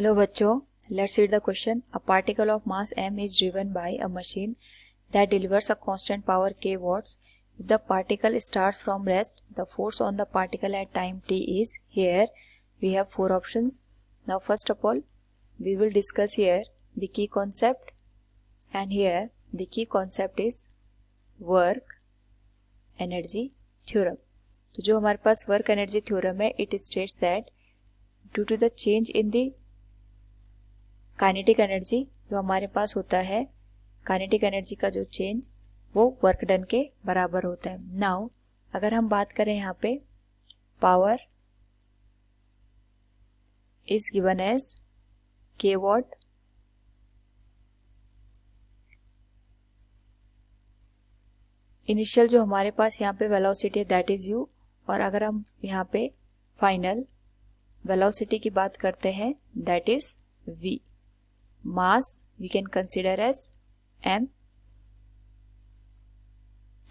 Hello बच्चों, let's read the question. A particle of mass m is driven by a machine that delivers a constant power k watts. If the particle starts from rest, the force on the particle at time t is. Here we have four options. Now first of all, we will discuss here the key concept, and here the key concept is work energy theorem. तो जो हमारे पास work energy theorem है, it states that due to the change in the kinetic energy जो हमारे पास होता है, kinetic energy का जो चेंज वो वर्क डन के बराबर होता है। नाउ अगर हम बात करें यहाँ पे पावर इज गिवन एज के वॉट, इनिशियल जो हमारे पास यहाँ पे वेलोसिटी है दैट इज यू, और अगर हम यहाँ पे फाइनल वेलोसिटी की बात करते हैं that is v. Mass we can consider as m।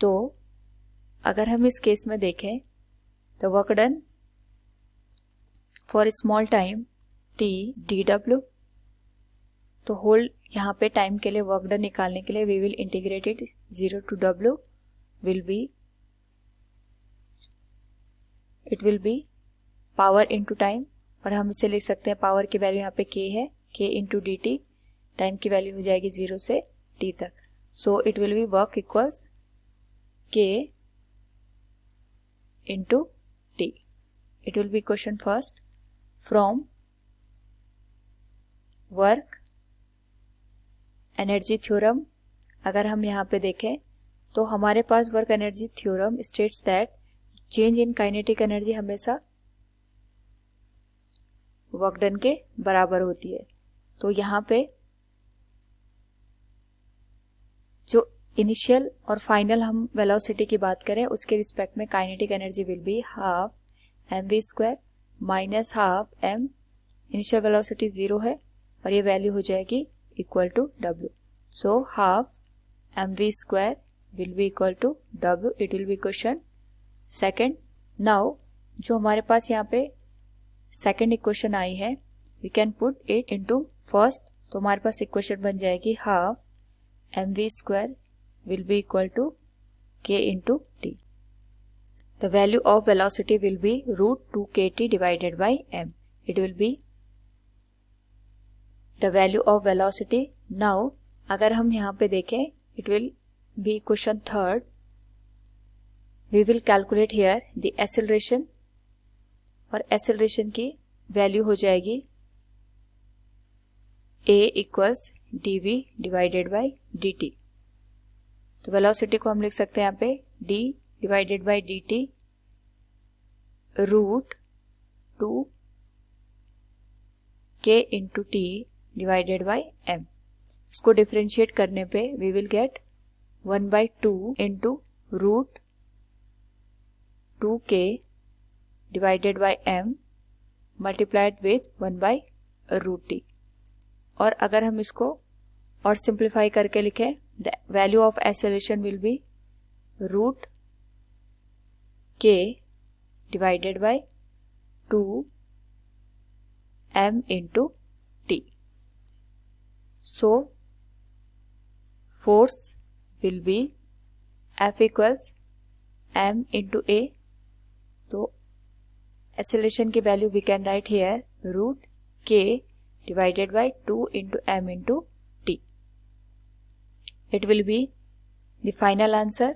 तो अगर हम इस केस में देखें तो work done for small time t dw, तो होल यहाँ पे टाइम के लिए वर्क डन निकालने के लिए we will integrate it 0 to w will be, it will be power into time, और हम इसे लिख सकते हैं पावर की वैल्यू यहाँ पे k है, k into d t, time की वैल्यू हो जाएगी 0 से t तक। So it will be work equals k into t। It will be question first from work energy theorem. अगर हम यहाँ पे देखें तो हमारे पास work energy theorem states that change in kinetic energy हमेशा वर्क डन के बराबर होती है। तो यहाँ पे जो इनिशियल और फाइनल हम वेलोसिटी की बात करें उसके रिस्पेक्ट में kinetic energy will be half mv square minus half m, initial velocity 0 है और ये वैल्यू हो जाएगी equal to w। So half mv square will be equal to w। It will be question second. Now जो हमारे पास यहाँ पे सेकेंड इक्वेशन आई है we can put it into first, तो हमारे पास इक्वेशन बन जाएगी half mv square will be equal to k into t. The value of velocity will be √2kt divided by m। It will be the value of velocity. Now अगर हम यहाँ पे देखें it will be question third, we will calculate here the acceleration, और acceleration की value हो जाएगी a equals dv divided by dt। तो वेलोसिटी को हम लिख सकते हैं यहाँ पे d divided by dt √2 k into t divided by m। इसको डिफरेंशिएट करने पे we will get 1/2 into √2k divided by m multiplied with 1/√t। और अगर हम इसको और सिंप्लीफाई करके लिखें the value of acceleration will be √k divided by 2m into t. So force will be F equals m into a। तो acceleration की वैल्यू we can write here √k divided by 2 into m into t. It will be the final answer.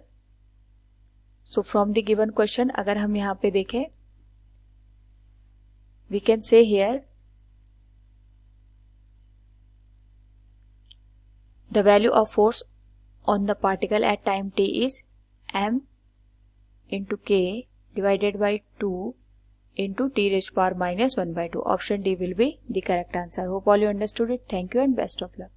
So from the given question अगर हम यहाँ पे देखें we can say here the value of force on the particle at time t is m into k divided by 2 into t raised to power minus 1/2. Option D will be the correct answer. Hope all you understood it. Thank you and best of luck.